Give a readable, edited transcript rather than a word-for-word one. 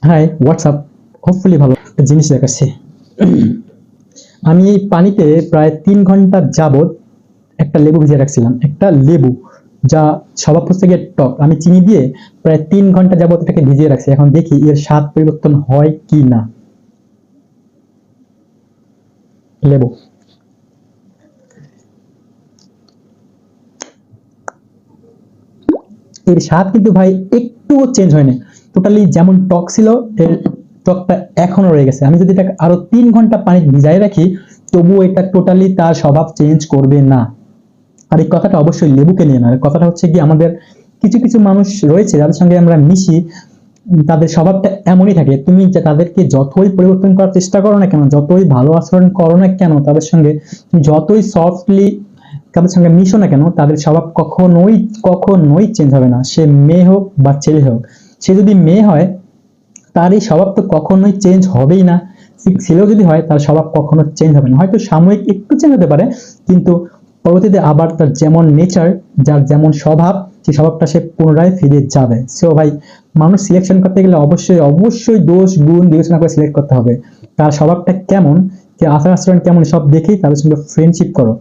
High WhatsApp, hopefully ভালো একটা জিনিস দেখাচ্ছি। আমি এই পানিতে প্রায় 3 ঘন্টা যাবত একটা লেবু ভিজিয়ে রাখছিলাম। একটা লেবু যা স্বভাব হচ্ছে গিয়ে টক, আমি চিনি দিয়ে প্রায় 3 ঘন্টা যাবত এটাকে ভিজিয়ে রাখছি। এখন দেখি এর স্বাদ পরিবর্তন হয় কি না। লেবু, এর স্বাদ কিন্তু ভাই একটুও চেঞ্জ হয়নি। টোটালি যেমন টক ছিল এর টকটা এখনো রয়ে গেছে। আমি যদি এটাকে আরো 3 ঘন্টা পানি ভিজাই রাখি তবুও এটা টোটালি তার স্বভাব চেঞ্জ করবে না। আর এই কথাটা অবশ্যই লেবুকে নিয়ে না, কথাটা হচ্ছে কি আমাদের কিছু কিছু মানুষ রয়েছে যাদের সঙ্গে আমরা মিশি, তাদের স্বভাবটা এমনই থাকে। তুমি যে তাদেরকে যতই পরিবর্তন করার চেষ্টা করো না কেন, যতই ভালো আচরণ করো না কেন তাদের সঙ্গে, তুমি যতই সফটলি তাদের সঙ্গে মিশো না কেন, তাদের স্বভাব কখনোই কখনোই চেঞ্জ হবে না। সে মেয়ে হোক বা ছেলে হোক, সে যদি মেয়ে হয় তার এই স্বভাব তো কখনোই চেঞ্জ হবেই না। ছেলেও যদি হয় তার স্বভাব কখনো চেঞ্জ হবে না, হয়তো সাময়িক একটু চেঞ্জ হতে পারে, কিন্তু পরবর্তীতে আবার তার যেমন নেচার, যার যেমন স্বভাব, সেই স্বভাবটা সে পুনরায় ফিরে যাবে। সো ভাই, মানুষ সিলেকশন করতে গেলে অবশ্যই অবশ্যই দোষ গুণ বিবেচনা করে সিলেক্ট করতে হবে। তার স্বভাবটা কেমন, আচার আচরণ কেমন, সব দেখেই তাদের সঙ্গে ফ্রেন্ডশিপ করো।